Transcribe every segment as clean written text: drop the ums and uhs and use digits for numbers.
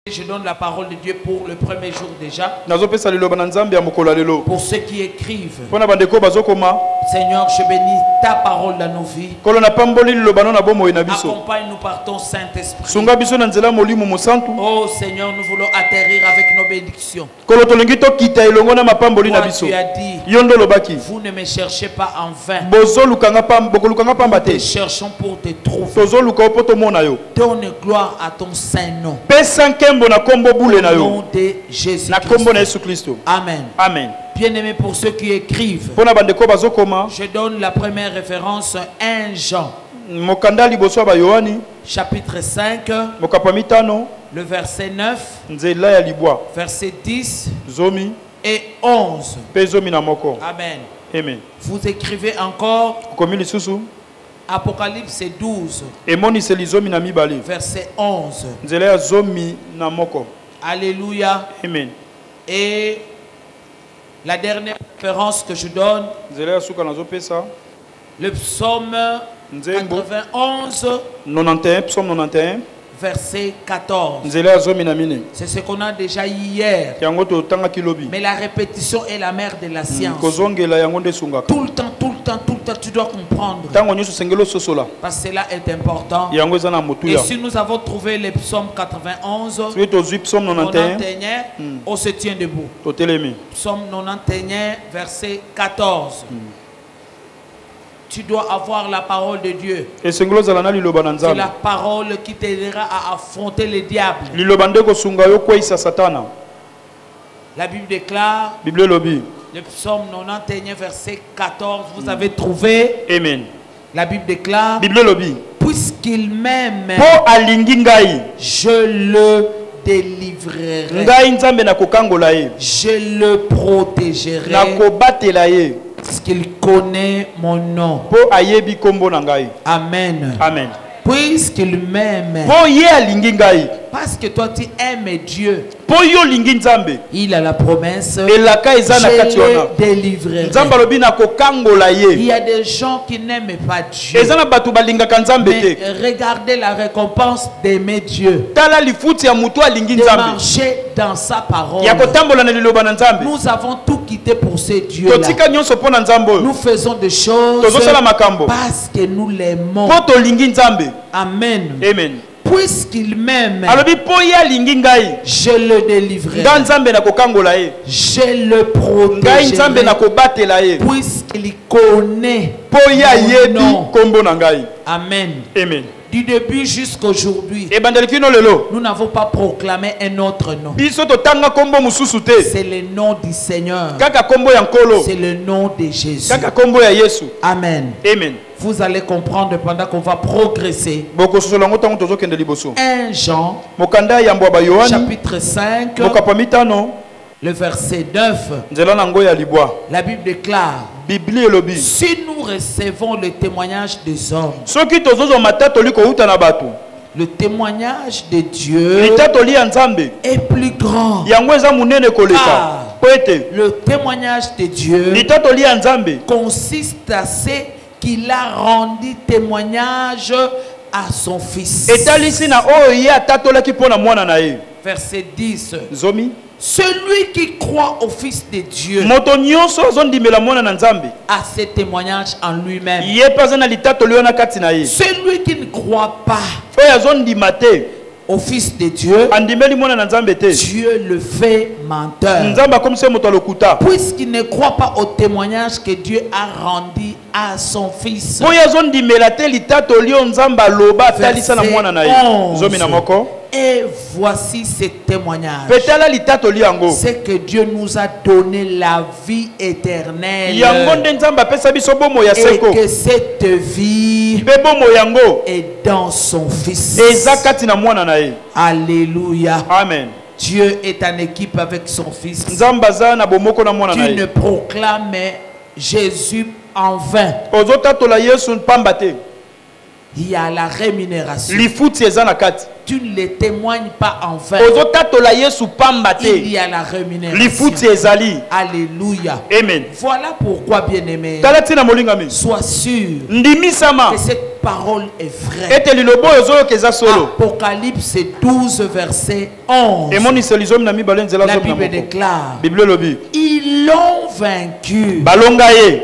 Je donne la parole de Dieu pour le premier jour déjà. Pour ceux qui écrivent, Seigneur, je bénis ta parole dans nos vies. Accompagne-nous par ton Saint-Esprit. Oh Seigneur, nous voulons atterrir avec nos bénédictions. Toi, tu as dit, vous ne me cherchez pas en vain. Nous te cherchons pour te trouver. Donne gloire à ton Saint-Nom. Au nom de Jésus-Christ. Amen. Amen. Bien-aimés, pour ceux qui écrivent, je donne la première référence 1 Jean. Chapitre 5, le verset 9, verset 10 et 11. Amen. Amen. Vous écrivez encore Apocalypse 12, verset 11. Alléluia. Amen. Et la dernière référence que je donne, le psaume 91, 91, psaume 91, verset 14. C'est ce qu'on a déjà hier. Mais la répétition est la mère de la science. Tout le temps, tu dois comprendre. Parce que cela est important. Et si nous avons trouvé le psaume 91, on se tient debout. Psaume 91, verset 14. Tu dois avoir la parole de Dieu. C'est la parole qui t'aidera à affronter le diable. La Bible déclare, le psaume 91, verset 14, vous avez trouvé. Amen. La Bible déclare, puisqu'il m'aime, je le délivrerai. Je le protégerai. Parce qu'il connaît mon nom. Amen. Amen. Puisqu'il m'aime. Parce que toi tu aimes Dieu. Il a la promesse. Je le délivrerai. Il y a des gens qui n'aiment pas Dieu. Mais regardez la récompense d'aimer Dieu. De marcher dans sa parole. Nous avons tout quitté pour ce Dieu-là. Nous faisons des choses parce que nous l'aimons. Amen. Amen. Puisqu'il m'aime, je le délivrerai. Je le protégerai. Puisqu'il connaît mon nom. Amen. Amen. Du début jusqu'aujourd'hui, nous n'avons pas proclamé un autre nom. C'est le nom du Seigneur. C'est le nom de Jésus. Amen. Amen. Vous allez comprendre pendant qu'on va progresser. 1 Jean, chapitre 5, le verset 9. La Bible déclare, si nous recevons le témoignage des hommes, le témoignage de Dieu est plus grand. Car le témoignage de Dieu consiste à ce qu'il a rendu témoignage à son fils. Verset 10. Celui qui croit au Fils de Dieu a ce témoignage en lui-même. Celui qui ne croit pas au Fils de Dieu, Dieu le fait menteur. Puisqu'il ne croit pas au témoignage que Dieu a rendu à son Fils. Verset 11. Et voici ce témoignage. C'est que Dieu nous a donné la vie éternelle. Et que cette vie est dans son Fils. Alléluia. Amen. Dieu est en équipe avec son Fils. Tu ne proclames Jésus en vain. il y a la rémunération. Tu ne les témoignes pas en vain. Il y a la rémunération. Alléluia. Amen. Voilà pourquoi, bien-aimé, sois sûr que cette parole est vraie. Apocalypse 12, verset 11. La Bible déclare, ils l'ont vaincu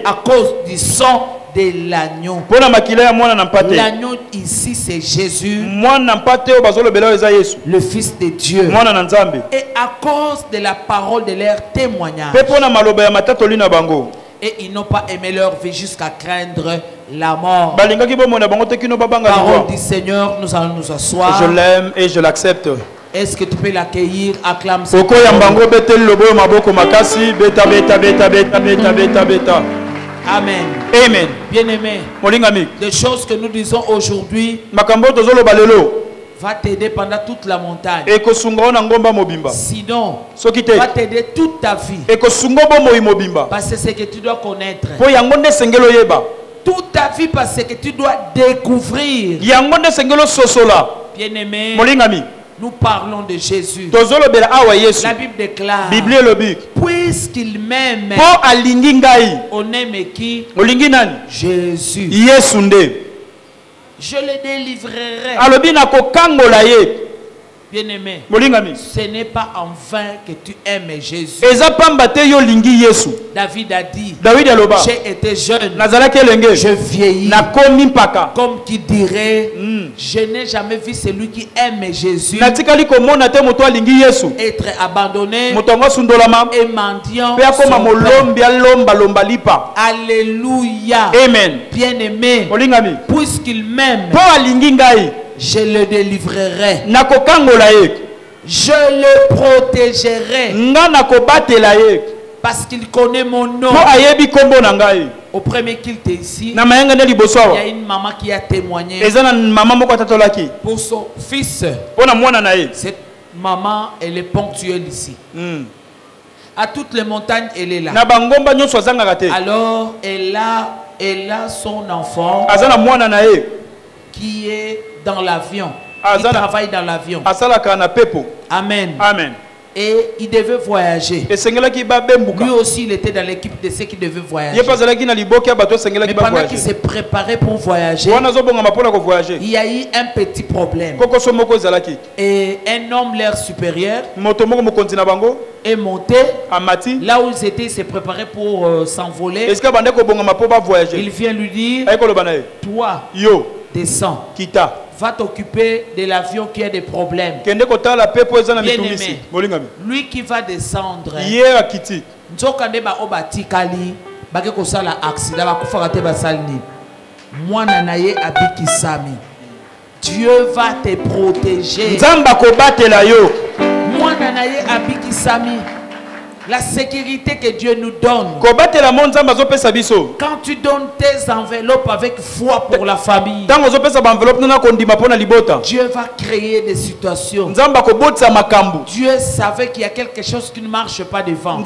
à cause du sang de l'agneau. L'agneau ici c'est Jésus, le Fils de Dieu. Et à cause de la parole de leur témoignage. Et ils n'ont pas aimé leur vie jusqu'à craindre la mort. Parole du Seigneur, nous allons nous asseoir. Je l'aime et je l'accepte. Est-ce que tu peux l'accueillir? Acclame. Amen. Amen. Bien-aimé, les choses que nous disons aujourd'hui va t'aider pendant toute la montagne. Sinon, va t'aider toute ta vie. Parce que c'est ce que tu dois connaître. Toute ta vie, parce que tu dois découvrir. Bien-aimé, nous parlons de Jésus. La Bible déclare, puisqu'il m'aime, on aime qui? Jésus. Je le délivrerai. Bien-aimé, ce n'est pas en vain que tu aimes Jésus. David a dit, j'ai été jeune, je vieillis, comme qui dirait, je n'ai jamais vu celui qui aime Jésus être abandonné et mendiant. Alléluia. Amen. Bien-aimé, puisqu'il m'aime, je le délivrerai. Je le protégerai. Parce qu'il connaît mon nom. Au premier culte ici, il y a une maman qui a témoigné pour son fils. Cette maman, elle est ponctuelle ici. À toutes les montagnes, elle est là. Alors, elle a son enfant qui est dans l'avion. Il travaille dans l'avion. Amen. Amen. Et il devait voyager. Lui aussi, il était dans l'équipe de ceux qui devaient voyager. Mais pendant qu'il s'est préparé pour voyager, il y a eu un petit problème. Et un homme l'air supérieur est monté. Là où ils étaient, il s'est préparé pour s'envoler. Il vient lui dire, toi, descends. Va t'occuper de l'avion qui a des problèmes. Bien-aimé, lui qui va descendre, Dieu va te protéger. La sécurité que Dieu nous donne. Quand tu donnes tes enveloppes avec foi pour la famille, Dieu va créer des situations. Dieu savait qu'il y a quelque chose qui ne marche pas devant.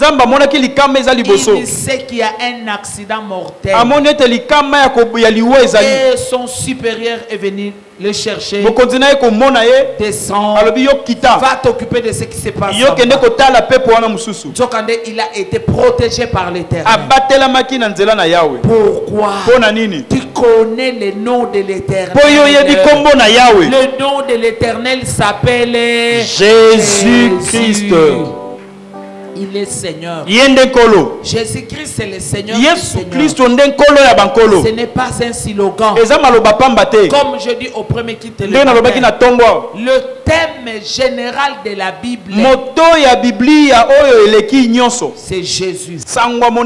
Il sait qu'il y a un accident mortel. Et son supérieur est venu le chercher. Descends. Va t'occuper de ce qui se passe. Il a été protégé par l'Éternel. Pourquoi? Tu connais le nom de l'Éternel. Le nom de l'Éternel s'appelle Jésus-Christ. Il est Seigneur. Jésus-Christ c'est le Seigneur. Ce n'est pas un slogan. Comme je dis au premier qui te le thème général de la Bible, c'est Jésus.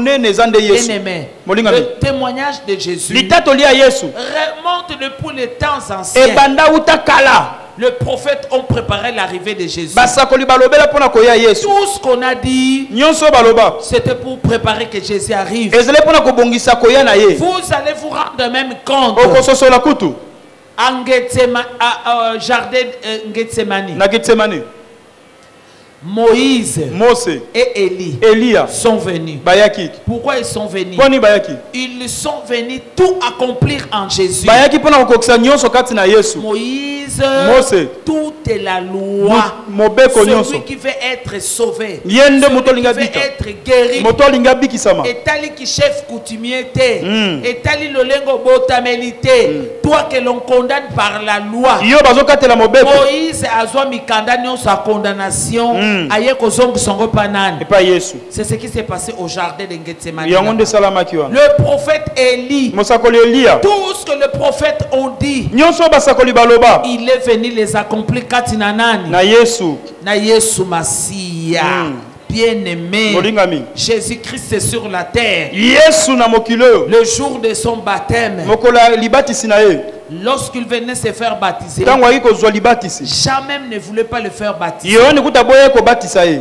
Bien-aimé, le témoignage de Jésus remonte depuis les temps anciens. Le prophète ont préparé l'arrivée de Jésus. Tout ce qu'on a dit, c'était pour préparer que Jésus arrive. Vous allez vous rendre même compte en jardin Gethsemane. Moïse et Élie sont venus. Pourquoi ils sont venus? Ils sont venus tout accomplir en Jésus. Moïse, tout est la loi. Celui qui veut être sauvé, celui qui veut être guéri, et tali qui chef coutumier, et tali lolengo botamelité, toi que l'on condamne par la loi. Moïse a besoin de condamner sa condamnation. C'est ce qui s'est passé au jardin de Gethsemane. Le prophèt Élie, tout ce que le prophète ont dit, il est venu les accomplir. Na Yesu Masia. Bien-aimé, Jésus-Christ est sur la terre. Le jour de son baptême, lorsqu'il venait se faire baptiser, jamais ne voulait pas le faire baptiser.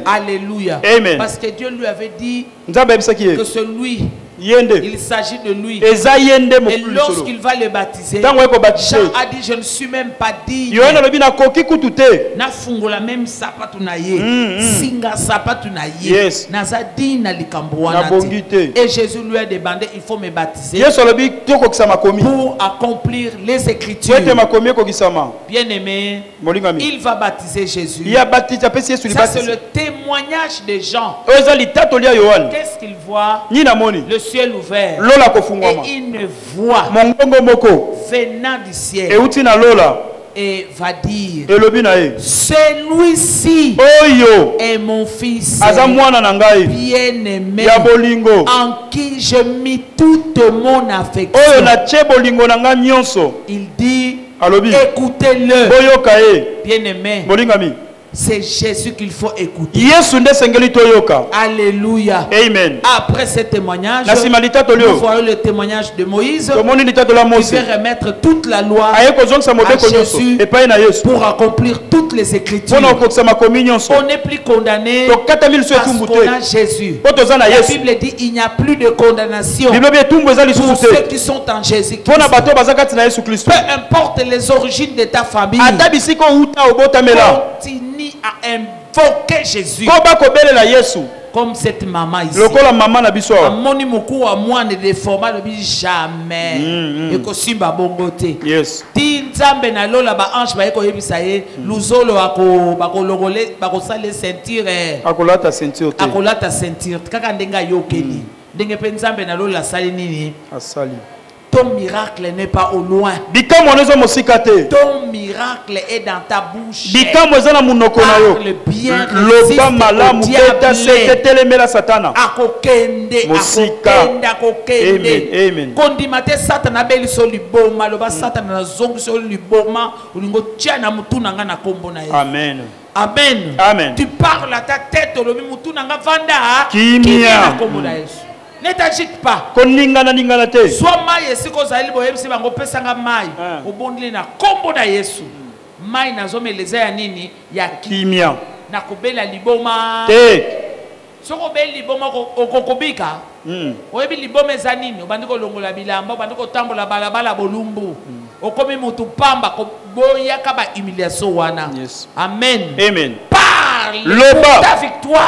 Alléluia. Amen. Parce que Dieu lui avait dit que celui, il s'agit de lui. Et lorsqu'il va le baptiser, Jean a dit, je ne suis même pas dit. Na fungola même sapatu na ye. Singa sapatu na ye. Naza di na likamboana. Et Jésus lui a demandé, il faut me baptiser pour accomplir les Écritures. Bien aimé, il va baptiser Jésus. Ça c'est le témoignage de Jean. Qu'est-ce qu'il voit? Le ciel ouvert. Et il ne voit venant du ciel. Et va dire, celui-ci est mon fils bien-aimé, en qui je mis toute mon affection. Il dit, écoutez-le. Bien-aimé, c'est Jésus qu'il faut écouter. Alléluia. Amen. Après ce témoignage, nous voyons le témoignage de Moïse qui fait remettre toute la loi à Jésus pour accomplir toutes les Écritures. On n'est plus condamné parce qu'on a Jésus. La Bible dit il n'y a plus de condamnation pour ceux qui sont en Jésus. Peu importe les origines de ta famille, continue à invoquer Jésus. Comme cette maman ici. Amoni muku wa mwana de format le jamais. Eko simba bongote. Ti nzambe na lola ba ange ba eko yebisa ye luzolo bako logole bako sale ceinture. Akolata ceinture. Akolata ceinture. Kaka ndenga yokeli. Ndenge pe nzambe na lola sali nini? Asali. Ton miracle n'est pas au loin. Ton miracle est dans ta bouche. Parle bien, akokende. Kondimate satana beli soli boma, loba satana na zongu soli boma, ulingo tia na mutu nanga na kombo na Yesu. Amen. Amen. Amen. Tu parles à ta tête, lobi mutu nanga vanda, kimia na kombo na Yesu. Ne t'agite pas. Soit maï et si vous allez boire, si vous pesanga maï, au bon de na combo na Yesu. Maï na zome les aya nini ya kimia. Na kobela liboma. So kobela liboma okokobika. Oyebi liboma ezanini, obandiko longola bilamba, obandiko tambola balabala bolumbu. Okomi mutu pamba koboya kaba humiliation wana. Amen. Amen. Parle pour ta victoire.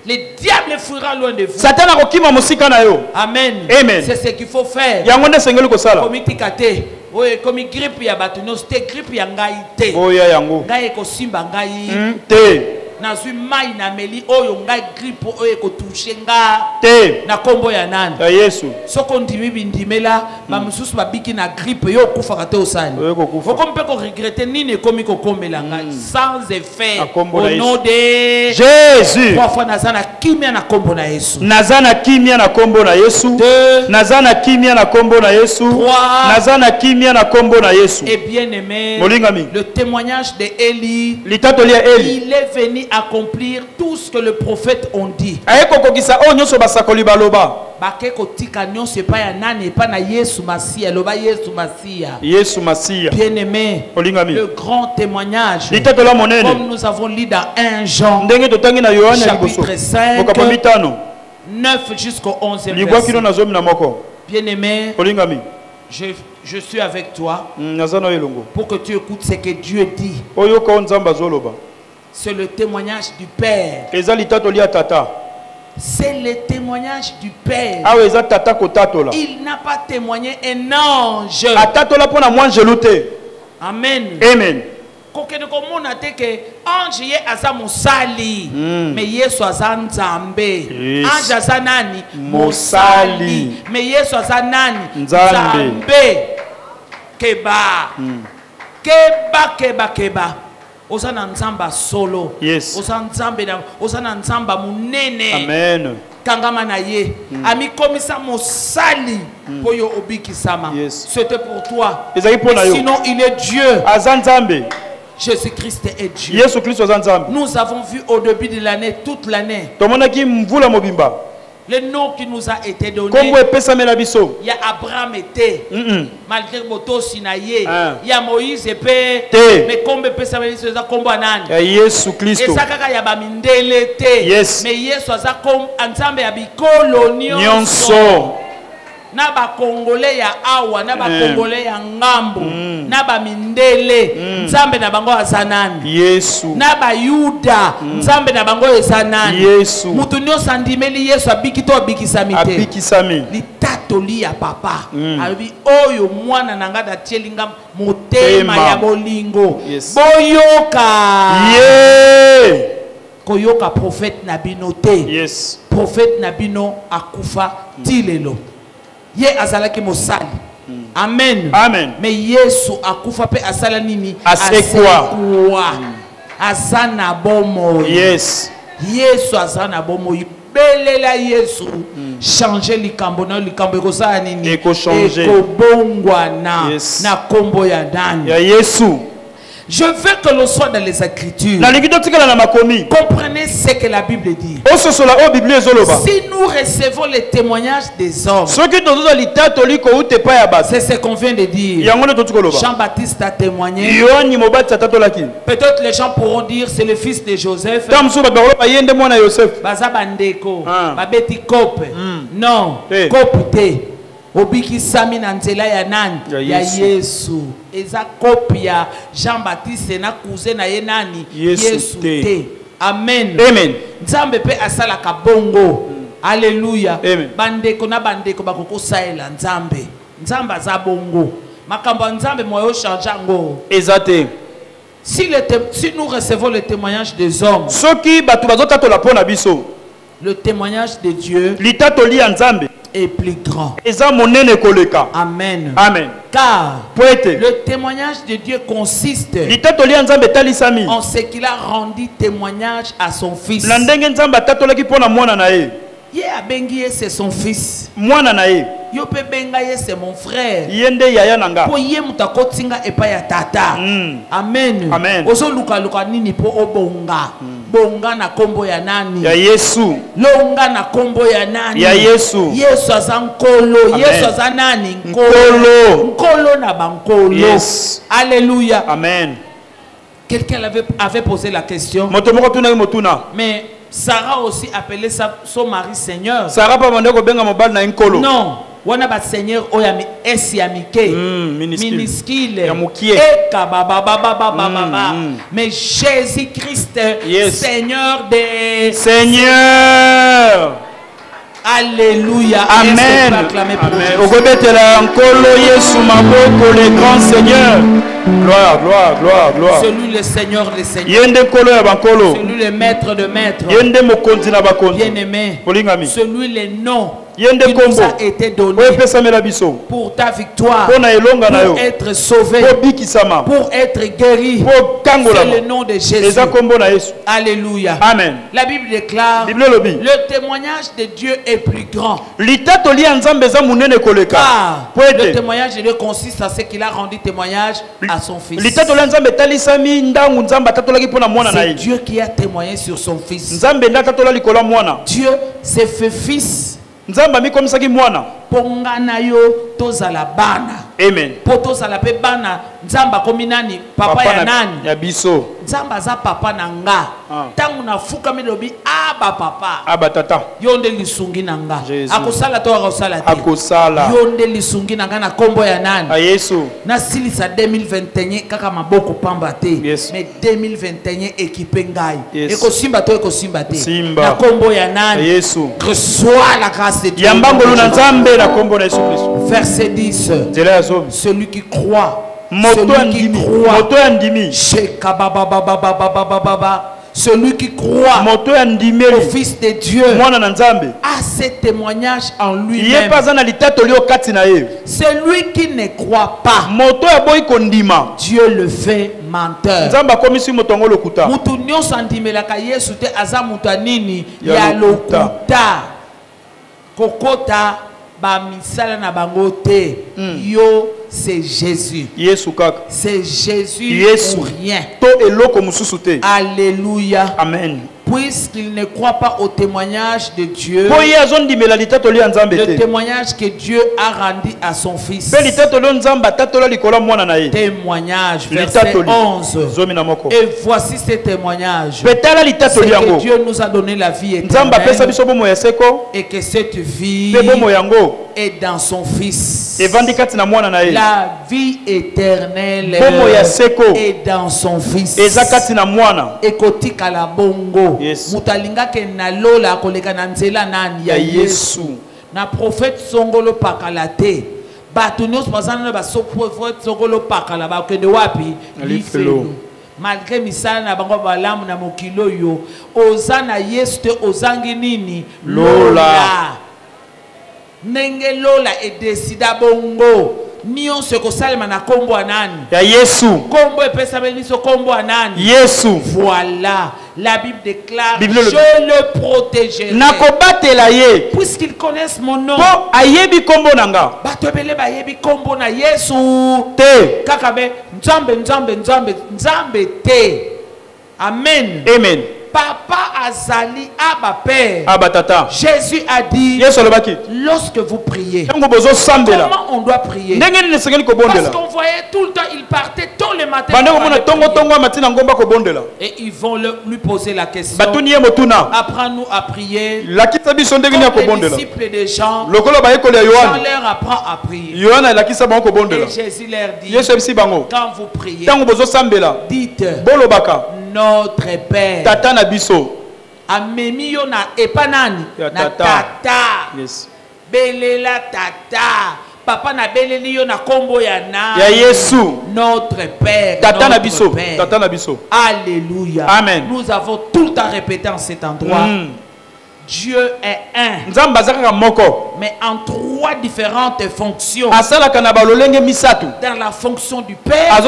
Le diable fuira loin de vous. Satan akokima musika na yo. Amen. Amen. C'est ce qu'il faut faire. Yangonde sengeli ko sala. Komitikate. Oye komi grippe ya batuno, c'était grippe ya ngai te. Oya yango. Ngai ko simba ngai. Te. Na zui mai na meli oyo ngai grippe oyo ko toucher nga. Te. Na kombo ya nani? Ya Yesu. Soko ndimi bindimela, ba mususu babiki na grippe yo kufa te osani. Oko mpe ko regretter nini komi ko kombela ngai sans effet. Au nom de Jésus. Trois fois nazana kimia na kombo na Yesu. Nazana kimia na kombo na Yesu. Nazana kimia na kombo na Yesu. Nazana kimia na kombo na Yesu. Et bien aimé, le témoignage de Élie, il est venu accomplir tout ce que le prophète ont dit. Bien aimé, le grand témoignage, comme nous avons lu dans 1 Jean, chapitre 5, 9 jusqu'au 11e verset. Bien aimé, je suis avec toi pour que tu écoutes ce que Dieu dit. C'est le témoignage du Père. C'est le témoignage du Père. Il n'a pas témoigné un ange. Amen. Amen. Ange ye aza musali mais Yesu aza nzambe. Ange aza nani? Musali. Mais Yesu aza nani? Nzambe. Keba. Keba. Osana nzamba solo. Yes. Osana nzamba munene. Amen. Kangama na ye. Ami komisa musali poyo obikisama. Yes. C'était pour toi. Et sinon il est Dieu. Azanzambe. Jésus-Christ est Dieu. Nous avons vu au début de l'année, toute l'année, le nom qui nous a été donné. Il y a Abraham était, malgré Moto Sinaïe, il y a Moïse et Pé, mais comme Pessamé, c'est ça comme Banan. Jésus Christ. Et ça, il y a Bamindele, mais Yesu, ça comme ensemble, il y a Bicolonion. Na ba Congolais ya awa, na ba Congolais ya ngambo, na ba mindele, nzambe na bango azanani. Yesu. Na ba Yuda, nzambe na bango ezanani. Yesu. Mutu nyo sandimeli Yesu abikito abikisami te. Abikisami. Li tatoli ya papa. Abi oyo mwana nanga da tielinga motema ya bolingo. Yes. Boyoka. Yeah. Koyoka prophète nabino te. Yes. Prophète nabino akufa tilelo. Ye azalaki mosali. Amen. Amen. Mais Yesu akufa pe asala nini? Asekwa. Azana bomo. Yes. Yesu azana bomo. Belela Yesu. Changer likambo na likambo ekosala nini? Eko changer. Eko bongwana. Yes. Na kombo ya dani. Ya Yesu. Je veux que l'on soit dans les Écritures. Comprenez ce que la Bible dit. Si nous recevons les témoignages des hommes, c'est ce qu'on vient de dire. Jean-Baptiste a témoigné. Peut-être les gens pourront dire c'est le fils de Joseph. Non, Obiki sami na nzela ya nani? Ya Yesu. Eza kopia Jean-Baptiste na cousin na ye nani? Yesu te. Amen. Amen. Nzambe pe asala ka bongo. Alléluia. Bandeko na bandeko bakoko saela nzambe. Nzamba za bongo. Makambo nzambe moyo changeango. Ezate. Si nous recevons le témoignage des hommes, le témoignage de Dieu est plus grand. Amen. Amen. Car le témoignage de Dieu consiste en ce qu'il a rendu témoignage à son fils. Ye abengi c'est son fils. Yo pe benga ye c'est mon frère. Po ye mutakotinga epa ya tata. Amen. Amen. Ozo luka nini po obonga. Bonga na kombo ya nani? Ya Yesu. Longa na kombo ya nani? Ya Yesu. Yesu azankolo. Yesu azanani? Nkolo. Nkolo na bankolo. Yes. Alléluia. Amen. Quelqu'un avait posé la question. Mais Sarah aussi appelait son mari Seigneur. Sarah pas mandé ko benga mobali na nkolo. Non, wana ba Seigneur oyami esiamike. Minuscule. Ya mukie. Eka baba. Mais Jésus-Christ, yes. Seigneur des Seigneur. Alléluia. Amen. Amen. Ogobetela nkolo Yesu maboko le grand Seigneur. Gloire. Celui le Seigneur des seigneurs. Celui le maître de maîtres. Bien-aimé. Celui le nom qui nous a été donné pour ta victoire, pour être sauvé, pour être guéri. C'est le nom de Jésus. Alléluia. Amen. La Bible déclare le témoignage de Dieu est plus grand. Car le témoignage de Dieu consiste à ce qu'il a rendu témoignage à son fils. C'est Dieu qui a témoigné sur son fils. Dieu s'est fait fils. Pongana yo tozala bana. Amen. Poto sala pe bana nzamba komi nani papa ya nani ya biso nzamba za papa na nga tangu nafuka milobi aba papa aba tata yonde lisungi na nga akosala to akosala te akosala yonde lisungi na nga na kombo ya nani a Yesu na silisa 2021 kaka maboko pamba te mais 2021 équipé ngai ekosimba to ekosimba te na kombo ya nani Yesu reçois la grâce de Dieu yambangolo na nzambe na kombo na Yesu Kristo verset 10 celui qui croit celui qui croit au Fils de Dieu a ce témoignage en lui-même. Celui qui ne croit pas, Dieu le fait menteur. Mutu nyonso andimelaka Yesu te aza mutu anini ya lokuta kokota ba misala na bango te yo. C'est Jésus. C'est Jésus ou rien. Alléluia. Amen. Puisqu'il ne croit pas au témoignage de Dieu, le témoignage que Dieu a rendu à son Fils. Témoignage, verset 11. Et voici ce témoignage. C'est que Dieu nous a donné la vie éternelle et que cette vie est dans son Fils. La vie éternelle est dans son Fils. Et kotika la bongo. Mutalinga ke na lola koleka na nzela nani ya Yesu. Na prophète songolo pakala te. Batu nyonso bazana ba prophète songolo pakala ba kende wapi lifelo. Malgré misala na bango balamu na mokilo yo, ozana Yesu te ozangi nini lola. Nenge lola e décida bongo. Nion se kosalema na kombo anani ya Yesu kombo epesa beniso kombo anani Yesu. Voilà, la Bible déclare je le protégerai nakobatela ye puisqu'ils connaissent mon nom po ayebi kombo nanga bato bele ba yebi kombo na Yesu te kaka be nzambe te. Amen. Amen. Papa azali aba père. Aba tata. Jésus a dit lorsque vous priez, comment on doit prier? Parce qu'on voyait tout le temps, il partait tôt le matin. Et ils vont lui poser la question. Apprends-nous à prier. Comme les disciples de Jean, Jean leur apprend à prier. Et Jésus leur dit, quand vous priez, dites notre Père. Tata na biso. Amemi yo na epanani na tata. Yes. Belela tata. Papa na beleli yo na kombo ya na. Ya Yesu. Notre Père. Tata na biso. Tata na biso. Alléluia. Amen. Nous avons tout le temps répété en cet endroit. Dieu est un. Mais en trois différentes fonctions. Dans la fonction du Père.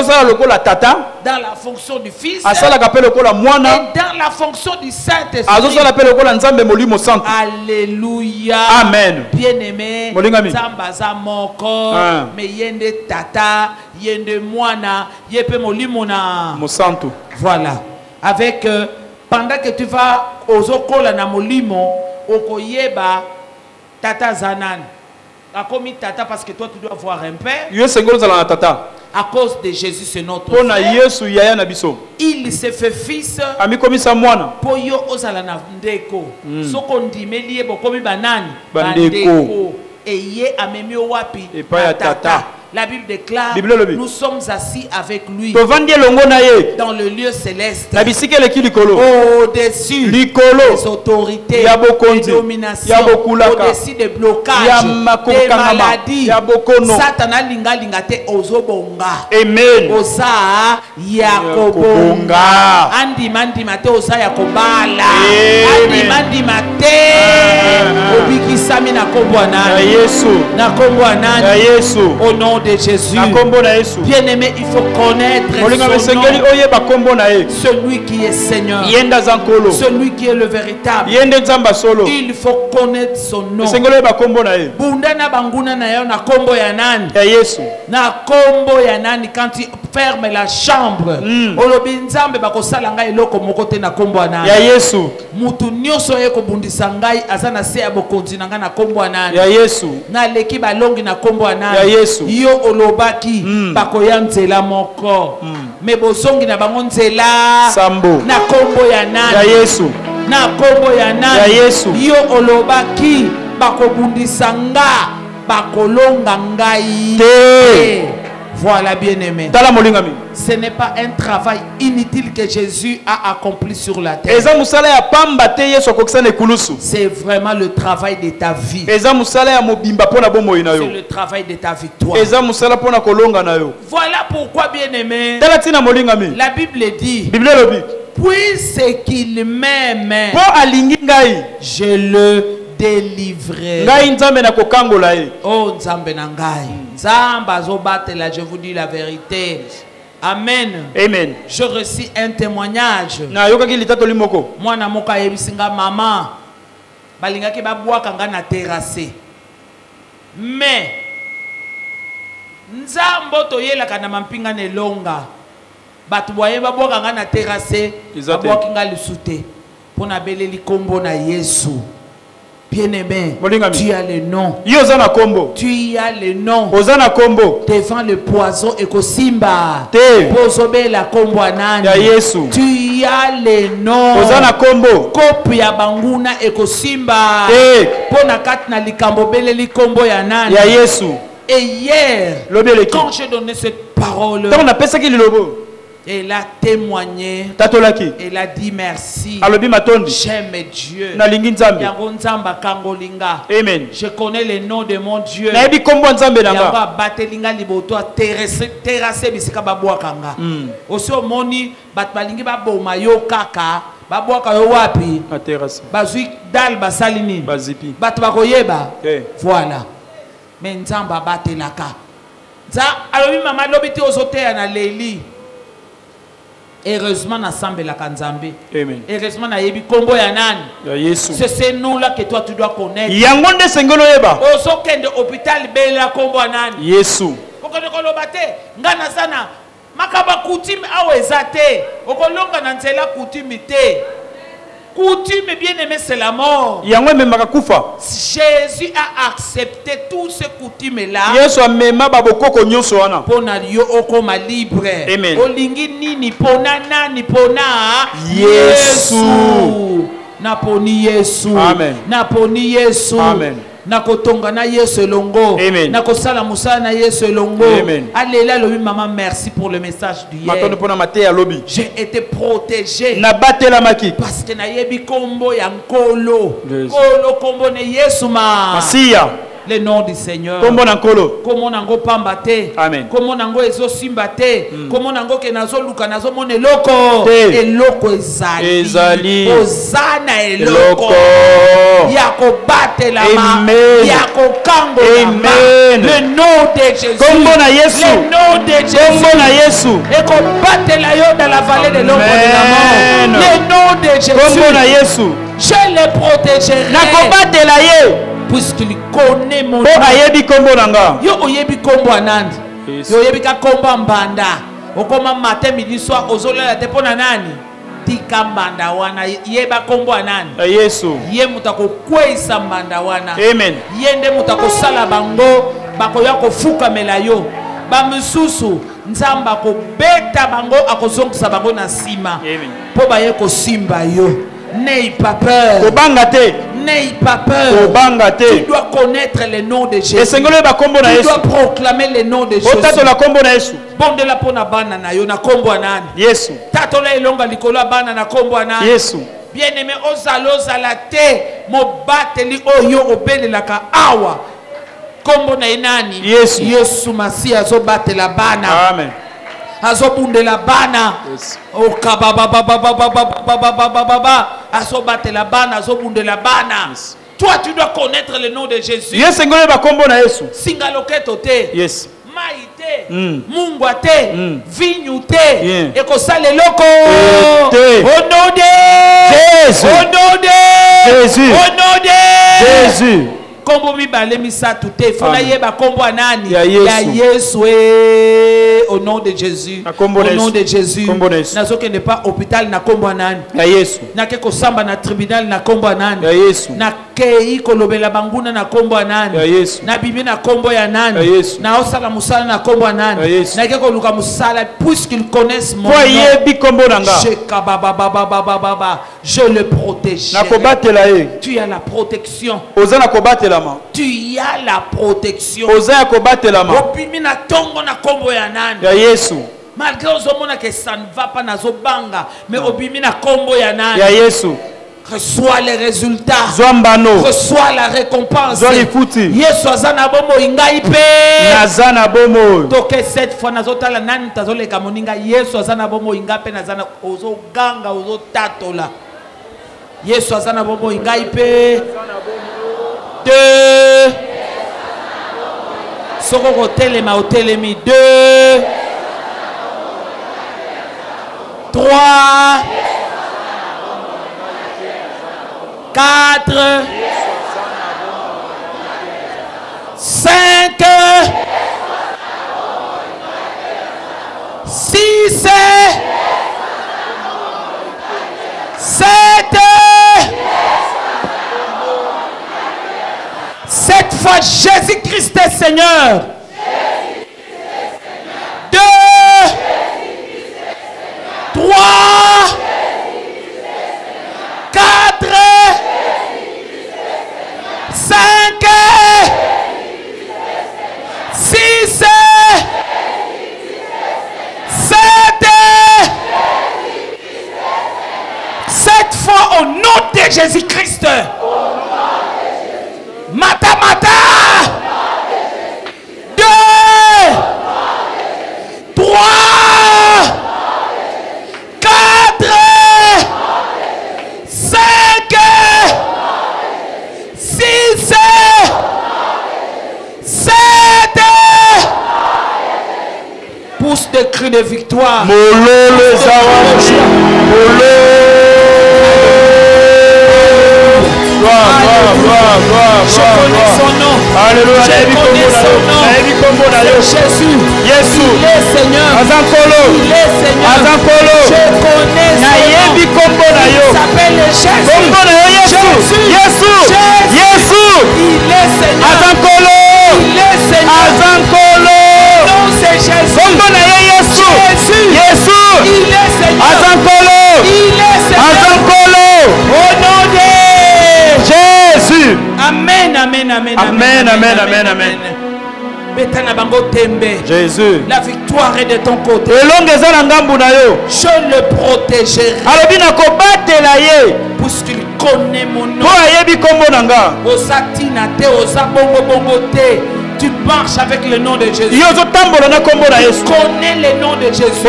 Dans la fonction du Fils. Et dans la fonction du Saint-Esprit. Alléluia. Amen. Bien-aimé. Zambaza moko. Mais yende tata. Yende moana. Yepe molimona. Voilà. Avec... pendant que tu vas aux okola na molimo, okoyeba tata zanan. Akomi tata parce que toi tu dois voir un père. À cause de Jésus c'est notre frère. Il se fait fils. Poyo ozala na ndeko. Soko ndimeli ye bokomi banani. Bandeko. Et ye amemi wapi. Tata. La Bible déclare, nous sommes assis avec lui dans le lieu céleste, au-dessus des autorités, des dominations, au-dessus des blocages, des maladies. Satana linga linga te ozobonga. Amen. Osa yakobonga. Andi mandi mate osa yakobala. Andi mandi mate. Obiki sami na kombo anani. Na kombo anani. Au nom de Jésus. Bien-aimé, il faut connaître son nom. Celui qui est Seigneur. Celui qui est le véritable. Il faut connaître son nom. Bundana banguna na yo na kombo ya nani? Na kombo ya nani quand tu fermes la chambre. Olobi nzambe bakosala nga eloko moko te na kombo ya nani? mutu nyonso ye kobundisa ngai aza na se ya bokonzi na ngai na kombo nani ya Yesu naleki balongi na kombo nani ya Yesu yo olobaki bakoya nzela moko me bozongi na bango nzela sambo na kombo ya nani ya Yesu na kombo ya nani ya Yesu yo olobaki bakobundisa nga bakolonga ngai te. Voilà, bien-aimé. Ce n'est pas un travail inutile que Jésus a accompli sur la terre. C'est vraiment le travail de ta vie. C'est le travail de ta victoire. Voilà pourquoi, bien-aimé, la Bible dit, puisqu'il m'aime, je le délivrer. Oh Nzambe na ngai. Nzamba zobatela, je vous dis la vérité. Amen. Amen. Je reçois un témoignage. Moi na moka yebisinga mama. Balingaki babwaka nga na terrasse. Mais Nzambo toyelaka na mampinga nelonga. Batu boye babwaka nga na terrasse. Babwaki nga lisute. Pona beleli kombo na Yesu. Bien-aimé, tu as le nom. Tu as le nom. Devant le poison et Kosimba. Pozobe la kombo anani. Tu as le nom. Kopi ya banguna et Kosimba. Pona katna likambo bele likombo ya nani. Et hier, quand j'ai donné cette parole, elle a témoigné. Elle a dit merci. J'aime Dieu. Amen. Je connais le nom de mon Dieu. Aussi au moni batbalingi baboma yo kaka babwaka yo wapi bazui dal basalini bat bakoyeba voilà mais nzamba batelaka za alobi mama lobiti ozoteya na leli. Heureusement na sambe la kanzambe. Amen. Heureusement na yebi kombo ya nani. C'est ce nom là que toi tu dois connaître. Yangonde sengolo yeba. Oso kende hôpital bela kombo ya nani. Yesu. Okone kolobate ngana sana makaba coutume awezate. Okolonga na nzela coutume te. Coutume bien-aimé c'est la mort. Jésus a accepté tous ces coutumes-là. Pona yo okoma libre. Amen. Olingi nini pona nani pona Yesu. Naponi Yesu. Amen. Naponi Yesu. Amen. Nakotonga na Yesu elongo. Amen. Nakosala musala na Yesu elongo. Amen. Alléluia, lobi maman, merci pour le message d'hier. J'ai été protégé. Parce que na yebi kombo ya nkolo. Kolo kombo ne Yesu ma. Le nom du Seigneur. Comment nango pambate. Amen. Comment nango ezo simbate. Comment nango ke nazo luka nazo mone loko. Eloko ezali. Ozana eloko. Yako bate la main. Yako kango la main. Le nom de Jésus. Le nom de Jésus. Eko bate la yo dans la vallée de l'ombre de la mort. Le nom de Jésus. Je le protégerai. Puisqu'il connaît mon nom. Yo oyebi kombo anandi. Yo oyebi ka kombo mbanda. Okoma matin midi soir ozolela te pona nani? Tika mbanda wana yeba kombo anani. Yesu. Ye mutako kweisa mbanda wana. Amen. Yende mutako sala bango bakoya kofuka melayo. Ba mususu nzamba ko beta bango akozongisa bango na sima. Amen. Po ba ye ko simba yo. N'aie pas peur. N'aie pas peur. Tu dois connaître le nom de Jésus. Tu dois proclamer le nom de Jésus. Bon de la pona bana na yo na kombo anani. Yesu. Tato la ilonga likola bana na kombo anani. Yesu. Bien aimé ozaloza la te mo bateli oyo obele la ka awa. Kombo na inani. Yesu. Yesu Masia zo batela bana. Amen. Azobundela bana azobatela bana azobundela bana. Toi tu dois connaître le nom de Jésus. Singaloketo te. Yes. Maïté, mungwate, vignute, ekosale loko. Au nom de Jésus. Au nom de Jésus. Au nom de Jésus. kombo mibale misatu te fona yeba kombo anani ya Yesu au nom de Jésus au nom de Jésus nazoke ne pas hôpital na kombo anani ya Yesu na ke kosamba na tribunal na kombo anani ya Yesu na kei kolobela banguna na kombo anani ya Yesu na bimi na kombo ya nani ya Yesu na osala musala na kombo anani na ke koluka musala puisqu'ils connaissent mon nom yebi kombo nanga je le protège tu as la protection ozana kobatela tu as la protection ozana kobatela opimi na tongo na kombo ya nani ya Yesu malgré ozomona que ça ne va pas nazo banga mais opimi na kombo ya nani ya Yesu reçois les résultats Zwambano reçois la récompense Zwalifuti Yesu azana bomo ingai pe nazana bomo toke cette fois nazotala nani tazoleka moninga Yesu azana bomo ingape nazana ozo ganga ozo tatola Yesu azana bomo ingai pe deux soko kotelema otelemi deux trois quatre cinq six sept cette fois Jésus-Christ est Seigneur. Deux, trois, quatre, cinq, six, sept. Cette fois au nom de Jésus-Christ. Mata mata. Deux, trois, quatre, cinq, six, sept. Pousse des cris de victoire. Mololo Zawachi. Je connais son nom. Alléluia. Je connais son nom. Jésus. Il est Seigneur. Il est Seigneur. Je connais son nom. Il s'appelle Jésus. Jésus. Il est Seigneur. Il est Seigneur. Non, c'est Jésus. Jésus. Il est Seigneur. Il est Seigneur. Au nom de Jésus. Amen, amen, amen, amen, amen, amen, amen. Jésus. La victoire est de ton côté. Je le protégerai. Puisqu'il connaît mon nom. Tu marches avec le nom de Jésus. Tu connais le nom de Jésus.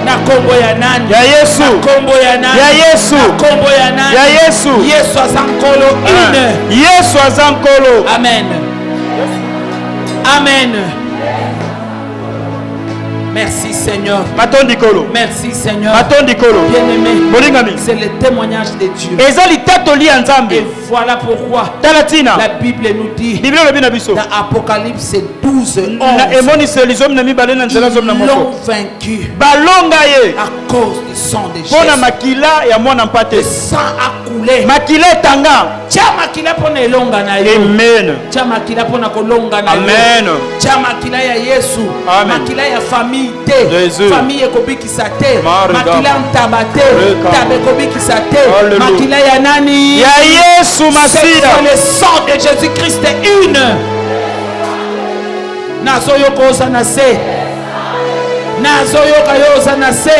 Na kombo ya nani ya Yesu na kombo ya nani ya Yesu na kombo ya nani ya Yesu Yesu azankolo une Yesu azankolo amen amen. Merci Seigneur. Merci Seigneur. Bien-aimé, c'est le témoignage de Dieu. Et voilà pourquoi la Bible nous dit dans Apocalypse 12, 11, ils l'ont vaincu à cause du sang de Jésus. Le sang a coulé. Amen. Famille famille ekobikisa te makila ntaba te tabe ekobikisa te makila ya nani ya Yesu Masira. Le sang de Jésus-Christ est une. Nazoyoka osana se nazoyoka yo osana se.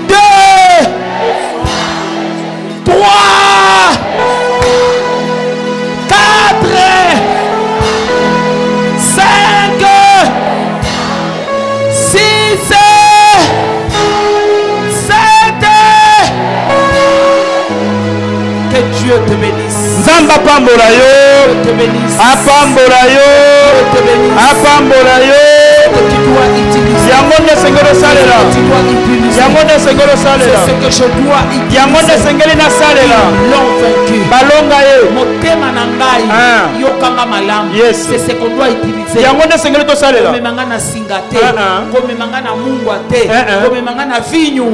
Deux, trois, quatre, cinq, six, sept. Que Dieu te bénisse. Nzamba pambola yo. Te bénisse. Apambola yo. Te bénisse. Apambola yo. Que tu dois utiliser. Yango ne sengero salela. Tu dois utiliser. C'est ce que je dois utiliser. Ils l'ont vaincu. Motema nangai yokanga malam. C'est ce qu'on doit utiliser. Comme mangana singate, comme mangana mungwate, comme mangana vinyu.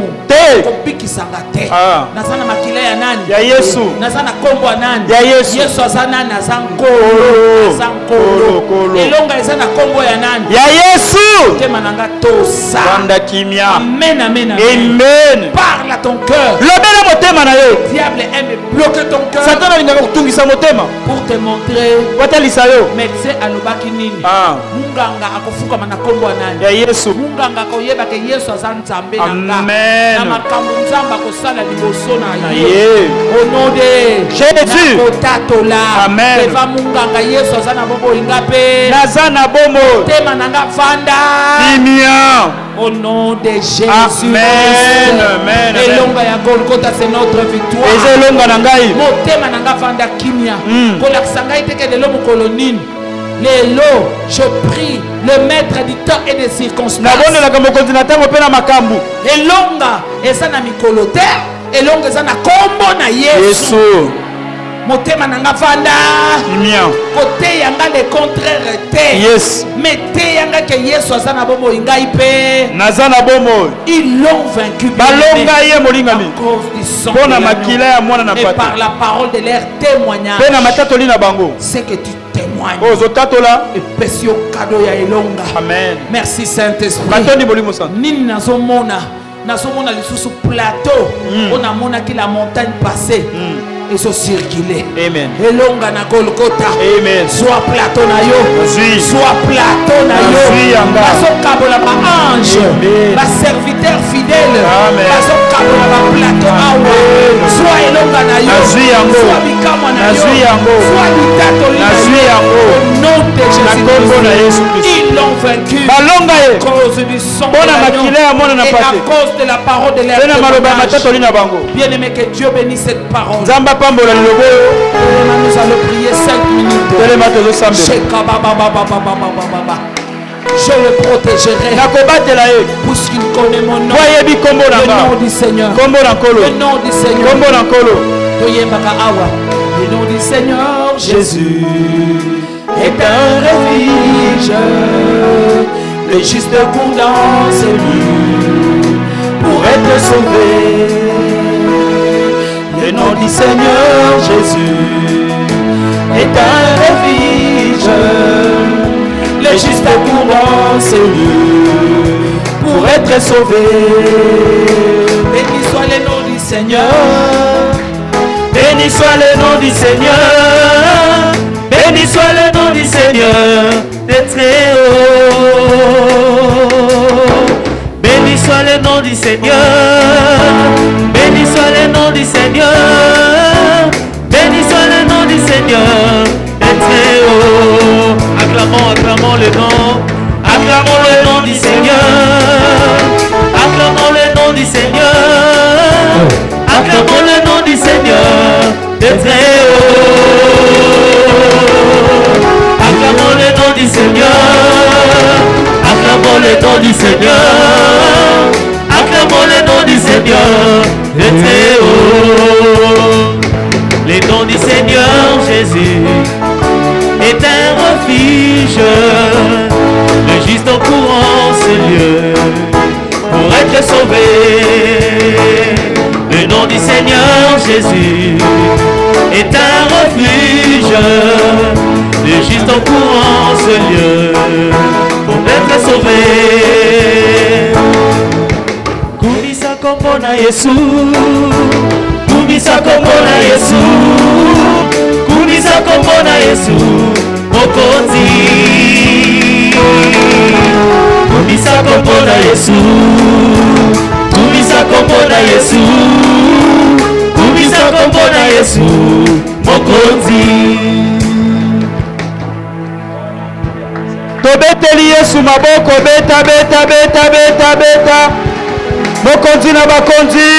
Kopiki sangate. Nazana makila ya nani? Ya Yesu. Nazana kombo ya nani? Ya Yesu. Yesu azana na zankolo. Zankolo. Elonga ezana kombo ya nani? Ya Yesu. Motema nanga tosa. Banda kimia. Amen, amen, amen. Amen. Parle à ton cœur. Lobela motema na yo. Diable aime bloquer ton cœur. Satan alingaka kutungisa motema. Pour te montrer. Watalisa yo. Médecin alobaki nini? Munganga akofuka mana kombo nani? Ya Yesu. Munganga koyeba ke Yesu azanzambe nanga. Amen. Na makambo nzamba kosala liboso na ye. Au nom de Jésus. Otatola. Amen. Eva munganga Yesu azana bobo ingape. Nazana bomo. Tema nanga vanda. Kimia. Au nom de Jésus. Amen. Amen. Elonga ya Golgotha c'est notre victoire. Ezelonga nangai. Motema nanga vanda kimia. Kolakisa ngai teke lelo mokolo nini. Lelo, je prie le maître du temps et des circonstances. Elonga eza na mikolo te. Elonga eza na kombo na Yesu. Motema nanga vanda. Côté yanga le contraire te. Yes. Mais te yanga ke Yesu azana bomo ingai pe. Nazana bomo. Ils l'ont vaincu. Balonga ye molingami. À cause du sang. Bona makila ya mwana na pati. Et par la parole de leur témoignage. Pena matatoli na bango. C'est que tu témoignes. Oh zotatola. Et pesio cadeau ya elonga. Amen. Merci Saint-Esprit. Batoni bolimo sant. Nini nazomona. Nazomona lisusu plateau. On a mona qui la montagne passée. Et se circuler. Amen. Elonga na Golgotha. Amen. Soit plateau na yo. Soit plateau na yo. Baso kabola ba ange. Ba serviteur fidèle. Baso kabola ba plateau awa. Soit elonga na yo. Soit bikama na yo. Soit litato na yo. Au nom de Jésus. Ils l'ont vaincu. À cause du sang de l'agneau. Et à cause de la parole de l'Éternel. Bien aimé, que Dieu bénisse cette parole. Nous allons prier 5 minutes. Je le protégerai. Puisqu'il connaît mon nom. Le nom du Seigneur. Le nom du Seigneur. Le nom du Seigneur Jésus est un refuge. Le juste court dans ses murs pour être sauvé. Le nom du Seigneur Jésus est un refuge. Le juste court dans ses murs pour être sauvé. Béni soit le nom du Seigneur. Béni soit le nom du Seigneur. Béni soit le nom du Seigneur des très hauts. Béni soit le nom du Seigneur. Béni soit le nom du Seigneur. Béni soit le nom du Seigneur des très hauts. Acclamons, acclamons le nom. Acclamons le nom du Seigneur. Acclamons le nom du Seigneur. Acclamons le nom du Seigneur des très hauts. Acclamons le nom du Seigneur. Acclamons le nom du Seigneur. Acclamons le nom du Seigneur des très hauts. Le nom du Seigneur Jésus est un refuge. Le juste en courant ce lieu pour être sauvé. Le nom du Seigneur Jésus est un refuge. Le juste en courant ce lieu pour être sauvé. Kumisa kombo na Yesu. Kumisa kombo na Yesu. Kumisa kombo na Yesu. Mokonzi. Kumisa kombo na Yesu. Kumisa kombo na Yesu. Kumisa kombo na Yesu. Mokonzi. Tobeteli Yesu maboko beta beta beta beta beta. Mokonzi na bakonzi.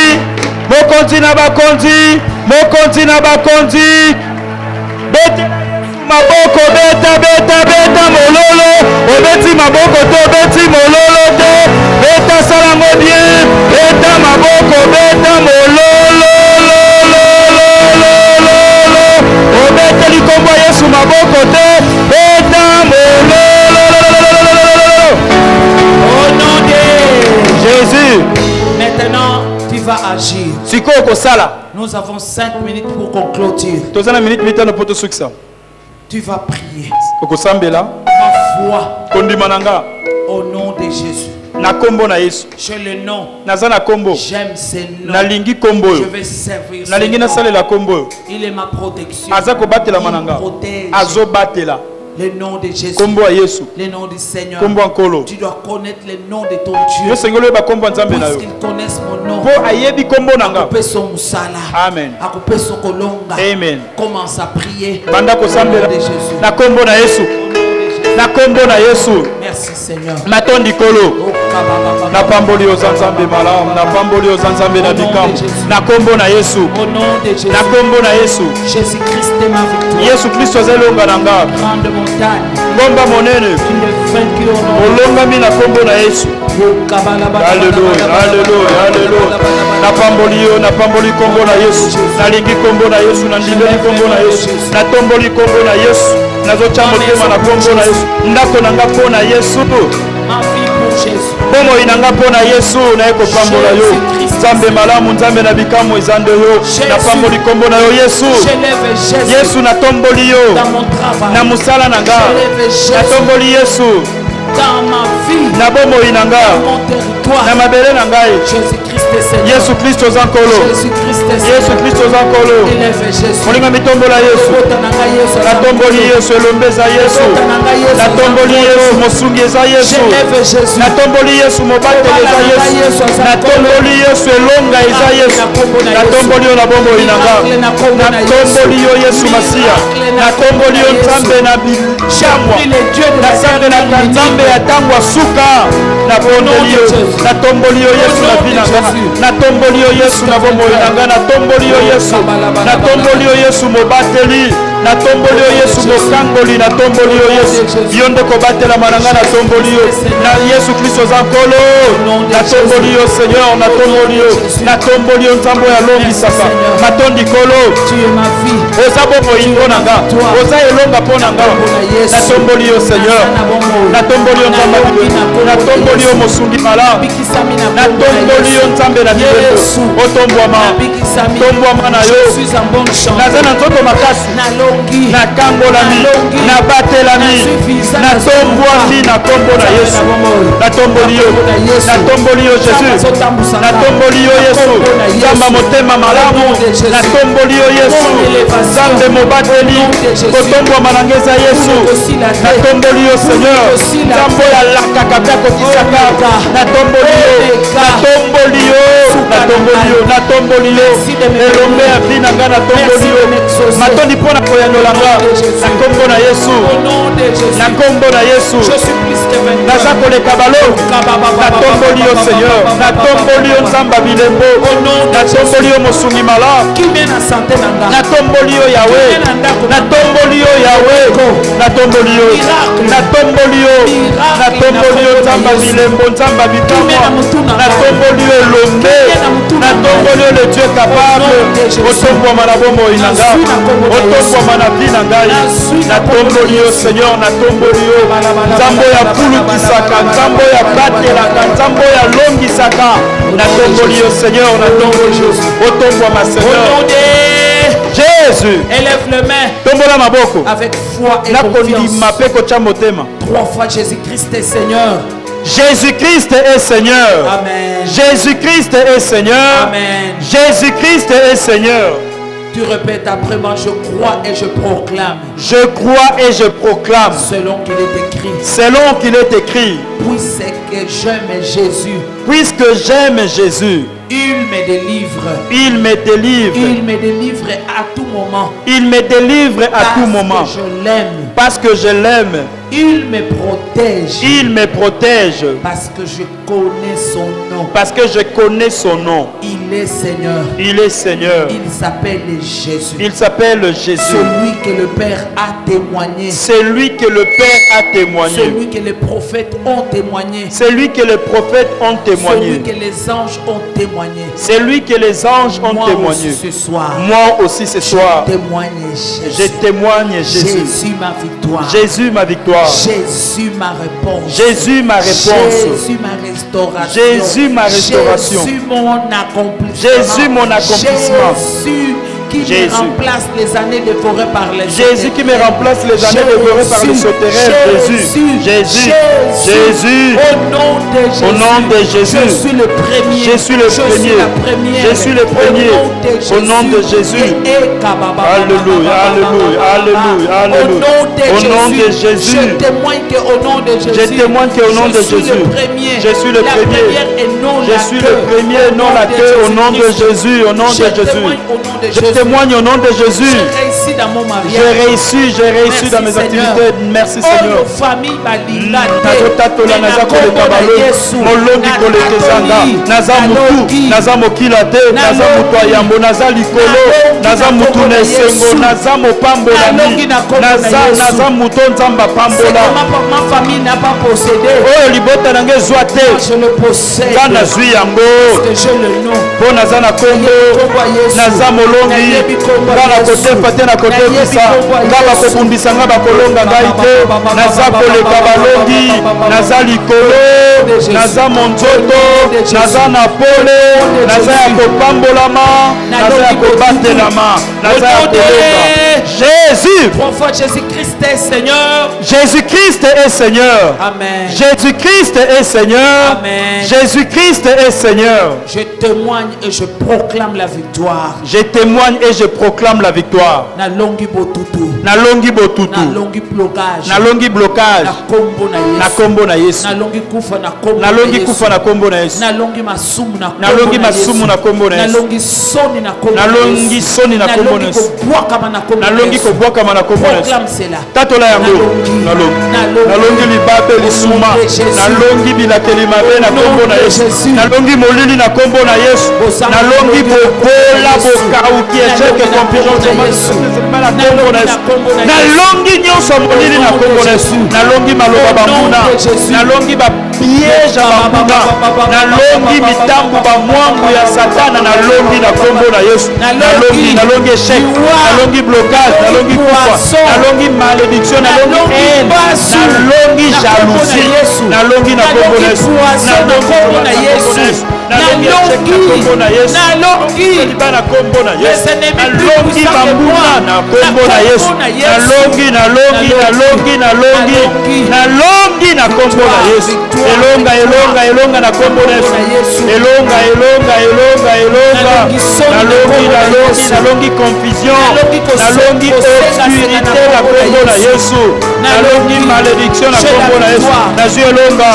Mokonzi na bakonzi. Mokonzi na bakonzi. Beta maboko beta beta beta mololo. Obeti maboko to beti mololo te. Beta salango bien. Beta Jésus. Maintenant, tu vas agir. Nous avons 5 minutes pour qu'on clôture. Tu vas prier. Ma foi. Au nom de Jésus. J'ai le nom. J'aime ce nom. Je vais servir ce nom. Il est ma protection. Il protège. Le nom de Jésus. Le nom du Seigneur. Tu dois connaître le nom de ton Dieu. Puisqu'ils connaissent mon nom. Amen. Amen. Commence à prier. Au nom de Jésus. Merci Seigneur. Natondi kolo. Na pamboli ozanzambe malam, na pamboli ozanzambe na bikam. Na kombo na Yesu. Au nom de Jésus. Na kombo na Yesu. Jésus Christ est ma victoire. Yesu Kristo zelonga nanga. Grande montagne. Ngomba monene. Tu le vaincu au nom. Olonga mi na kombo na Yesu. Alléluia, alléluia, alléluia. Na pamboli kombo na Yesu. Na lingi kombo na Yesu, na ndimeli kombo na Yesu. Na tomboli kombo na Yesu. Nazocha motema na kombo na Yesu. Ndako nanga pona Yesu. Bomo inanga pona Yesu na eko pambola yo. Nzambe malamu, nzambe na bikamu ezande yo. Na pamboli kombo na yo Yesu. Yesu na tomboli yo. Na musala nanga. Na tomboli Yesu. Dans ma vie, na bomo inanga, dans mon territoire, na mabele nangai, Jésus-Christ est Seigneur. Yesu Kristo zankolo, Jésus-Christ est Seigneur. Yesu Kristo zankolo. Élève Jésus. Molinga mitombola Yesu. Na tomboli Yesu elombeza Yesu. Na tomboli Yesu mosungeza Yesu. Na tomboli Yesu mobateleza Yesu. Na tomboli Yesu elonga eza Yesu. Na tomboli na bomo inanga. Na tomboli yo Yesu Masia. Na tomboli yo Nzambe na bishamwa. Na Nzambe na Nzambe ya tangwa suka. Na tomboli yo. Na tomboli yo Yesu na binanga. Na tomboli yo Yesu na bomo inanga. Na tomboli yo Yesu. Na tomboli yo Yesu mobateli. Na tomboli yo Yesu mokangoli. Na tomboli yo Yesu yonde kobatela mananga. Na tomboli yo na Yesu Kristo zankolo. Na tomboli yo Seigneur. Na tomboli yo. Na tomboli yo Nzambo ya longi saka. Matondi kolo. Oza bomo ingo nanga. Oza elonga ponanga. Na tomboli yo Seigneur. Na tomboli yo Nzamba. Na tomboli yo mosungi mala. Na tomboli yo Nzambe na bibelo. Otombwama. Tombwama na yo. Naza na nzoto makasi. Na kangolami. Na batelami. Na tombwami na kombo na Yesu. Na tomboli yo. Na tomboli yo Jésus. Na tomboli yo Yesu. Nzamba motema malamu. Na tomboli yo Yesu. Nzambe mobateli. Kotombwama na ngeza Yesu. Na tomboli yo Seigneur. Nzambo ya lakaka pia kokisaka. Na tomboli yo. Na tomboli yo. Na tomboli yo. Na tomboli yo. Elombe ya bina nga na tomboli yo. Matondi pona koyanolanga. Na kombo na Yesu. Na kombo na Yesu. Naza koleka balo. Na tomboli yo Seigneur. Na tomboli yo Nzamba bilembo. Na tomboli yo mosungi mala. Na tomboli yo Yahweh. Na tomboli yo Yahweh. Na tomboli yo. Na tomboli yo. Na tomboli yo Nzamba bilembo. Nzamba bikamwa. Na tomboli yo Elombe. Na tomboli yo le Dieu capable. Otombwama na bomo inanga. Otombwama na bina ngai. Na tomboli yo Seigneur. Na tomboli yo Nzambo ya kulukisaka. Nzambo ya batelaka. Nzambo ya longisaka. Na tomboli yo Seigneur. Na tomboli yo. Otombwama Seigneur. Jésus. Élève le main. Tombola maboko. Avec foi et confiance. 3 fois Jésus-Christ est Seigneur. Jésus-Christ est Seigneur. Amen. Jésus-Christ est Seigneur. Amen. Jésus-Christ est Seigneur. Tu répètes après moi, je crois et je proclame. Je crois et je proclame. Selon qu'il est écrit. Selon qu'il est écrit. Puisque j'aime Jésus. Puisque j'aime Jésus. Il me délivre. Il me délivre. Il me délivre à tout moment. Il me délivre à tout moment. Parce que je l'aime. Parce que je l'aime. Il me protège. Il me protège. Parce que je connais son nom. Parce que je connais son nom. Il est Seigneur. Il est Seigneur. Il s'appelle Jésus. Il s'appelle Jésus. Celui que le Père a témoigné. Celui que le Père a témoigné. Celui que les prophètes ont témoigné. Celui que les prophètes ont témoigné. Celui que les anges ont témoigné. Celui que les anges ont témoigné. Moi aussi ce soir. Moi aussi ce soir. Je témoigne Jésus. Je témoigne Jésus. Jésus ma victoire. Jésus ma victoire. victoire. Jésus ma réponse. Jésus ma réponse. Jésus ma restauration. Jésus ma restauration. Jésus mon accomplissement. Jésus mon accomplissement. Jésus qui me remplace les années dévorées par les Jésus qui me remplace les années dévorées par les sauterelles. Jésus. Jésus. Jésus. Au nom de Jésus. Je suis le premier. Je suis le premier. Je suis le premier. Au nom de Jésus. Alléluia. Alléluia. Alléluia. Alléluia. Au nom de Jésus. Je témoigne qu'au nom de Jésus. Je témoigne qu'au nom de Jésus. Je suis le premier. Je suis le premier, non la queue. Au nom de Jésus. Au nom de Jésus. Je témoigne au nom de Jésus. J'ai réussi dans mon mariage. J'ai réussi dans mes activités. Merci Seigneur. Molongi kolekezanga naza mutu naza mokila te naza mutu ayambo naza likolo naza mutu na esengo naza mopambolami naza mutu nzambe apambola oyo libota nange ezwa te nga nazwi yango mpo naza na kombo naza molongi nga na kotefa te na kotefisa nga bakobundisa nga bakolonga ngai te naza koleka balongi naza likolo naza monzoto naza na pole naza ya kopambolama naza ya kobatelama naza ya kolonga Jésus. Jésus-Christ est Seigneur. Jésus-Christ est Seigneur. Amen. Jésus-Christ est Seigneur. Amen. Jésus-Christ est Seigneur. Je témoigne et je proclame la victoire. Je témoigne et je proclame la victoire. Na longi botutu. Na longi botutu. Na longi blocage. Na longi blocage. Na kombo na Yesu. Na kombo na Yesu. Na longi kufa na kombo na longi kufa na kombo na Yesu. Na longi masumu na kombo na longi masumu na kombo na Yesu. Na longi soni na kombo na longi soni na kombo na Yesu. Na longi kobwaka na kombo na Yesu. Tatola yango na longi libabe lisuma na longi bilakeli mabe na kombo na Yesu. Na longi molili na kombo na Yesu. Na longi bokola bokauki echeke confusion na kombo na Yesu. Na longi nyonso molili na kombo na Yesu. Na longi maloba bamuna na longi ba piège bamuna na longi mitambu bamwangu ya satana na longi na kombo na Yesu. Na longi échec na longi blocage na longi kufa na longi malédiction na longi haine na longi jalousie na longi na kombo na Yesu. Na kombo na Yesu. Na longi kombo na Yesu. Na longi na kombo na Yesu. Na longi bamuna na kombo na Yesu. Na longi na longi na longi na longi na longi na kombo na Yesu. Elonga elonga elonga na kombo na Yesu. Elonga elonga elonga elonga na longi na longi na longi confusion na longi obscurité na kombo na Yesu. Na longi malédiction na kombo na Yesu. Na Jésus elonga.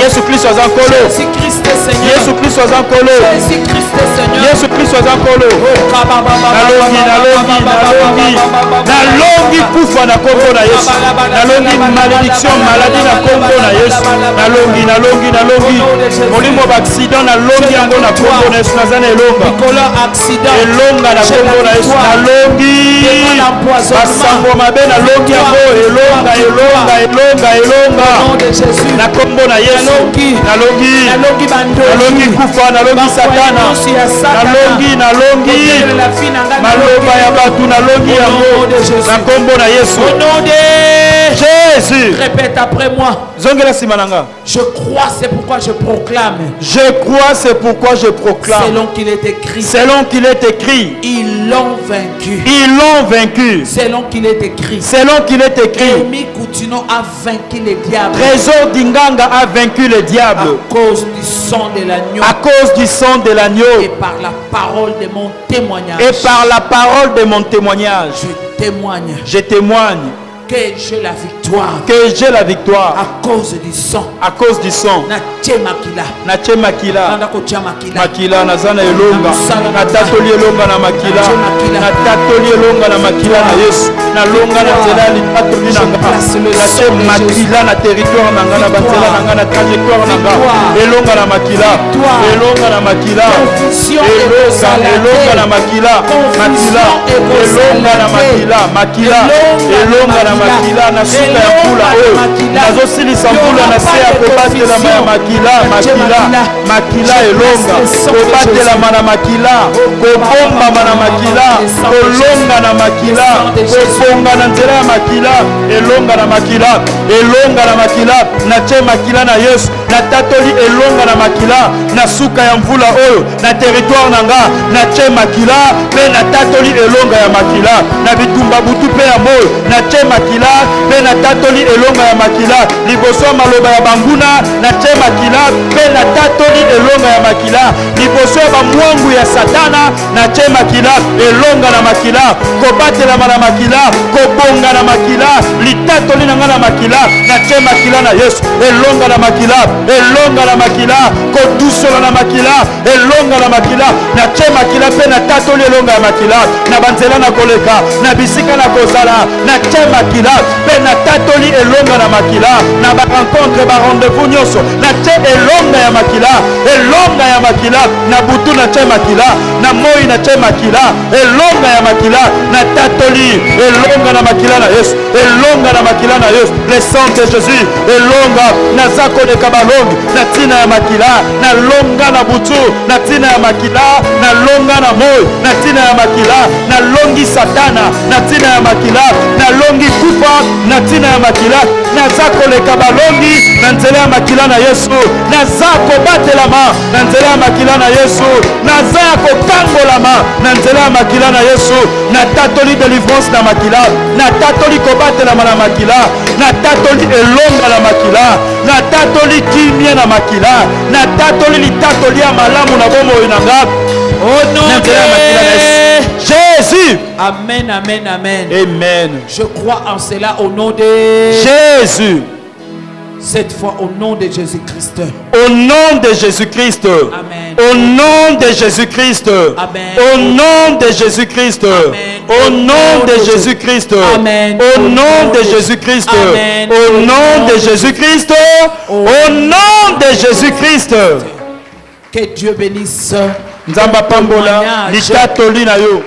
Yesu Kristo aza nkolo. Yesu Kristo aza nkolo. Yesu Kristo aza nkolo. Na longi na longi na longi na longi kufa na kombo na Yesu. Na longi malédiction maladie na kombo na Yesu. Na longi na longi na longi molimo ba accident na longi yango na kombo na Yesu. Naza na elonga elonga na kombo na Yesu. Na longi basango mabe na longi yango elonga elonga elonga elonga na kombo na Yesu. Na longi kufa na longi satana na longi maloba ya batu na longi yango na kombo na Yesu. Au nom de Jésus. Répète après moi. Zongela simananga. Je crois, c'est pourquoi je proclame. Je crois, c'est pourquoi je proclame. Selon qu'il est écrit. Selon qu'il est écrit. Ils l'ont vaincu. Ils l'ont vaincu. Selon qu'il est écrit. Selon qu'il est écrit. Emi Koutino a vaincu le diable. Trésor d'Inganga a vaincu le diable. À cause du sang de l'agneau. À cause du sang de l'agneau. Et par la parole de mon témoignage. Et par la parole de mon témoignage. Je témoigne. Je témoigne. Que j'ai la victoire. Que j'ai la victoire. À cause du sang. À cause du sang. Na makila. Makila na zana elonga. Na tatoli elonga na makila. Na tatoli elonga na makila na Yesu. Na longa na zela li tatoli na nga. Na makila na territoire na nga na banzela na nga na trajectoire na nga. Elonga na makila. Elonga na makila. Elonga na makila. Makila. Elonga na makila. Makila. Elonga na makila na suka ya kula oyo nazosilisa mbula na se ya kobatelama ya makila makila elonga kobatelama na makila kobombama na makila kolonga na makila kobonga na nzela ya makila elonga na makila elonga na makila na tie makila na Yesu na tatoli elonga na makila na suka ya mvula oyo na territoire nanga na tie makila pe na tatoli elonga ya makila na bitumba butu pe ya moyo na tie makila pe na tatoli elonga ya makila liboso maloba ya banguna na tie makila pe na tatoli elonga ya makila liboso ya bamwangu ya satana na tie makila elonga na makila kobatela na makila kobonga na makila litatoli nanga na makila na tie makila na Yesu elonga na makila elonga na makila kodusola na makila elonga na makila na tie makila pe na tatoli elonga ya makila na banzela na koleka na bisika na kozala na tie makila pe na tatoli elonga na makila na ba rencontre ba rendez-vous nyonso na tie elonga ya makila na butu na tie makila na moi na tie makila elonga ya makila na tatoli elonga na makila na Yesu elonga na makila na Yesu le sang de Jésus elonga na zako de kabalongi na tina ya makila na longa na butu na tina ya makila na longa na moi na tina ya makila na longi satana na tina ya makila na longi kufa na tina ya makila na zako le kabalongi na nzela ya makila na Yesu na zako batelama na nzela ya makila na Yesu na zako kangolama na nzela ya makila na Yesu na tatoli délivrance na makila na tatoli kobatelama na makila na tatoli elonga na makila na tatoli kimia na makila na tatoli litatoli ya malamu na bomoi na nga au nom de Jésus. Amen, amen, amen. Amen. Je crois en cela au nom de Jésus. Cette fois au nom de Jésus-Christ. Au nom de Jésus-Christ. Amen. Au nom de Jésus-Christ. Amen. Au nom de Jésus-Christ. Au nom de Jésus-Christ. Amen. Au nom de Jésus-Christ. Amen. Au nom de Jésus-Christ. Au nom de Jésus-Christ. Que Dieu bénisse. Nzamba pambola litatoli na yo.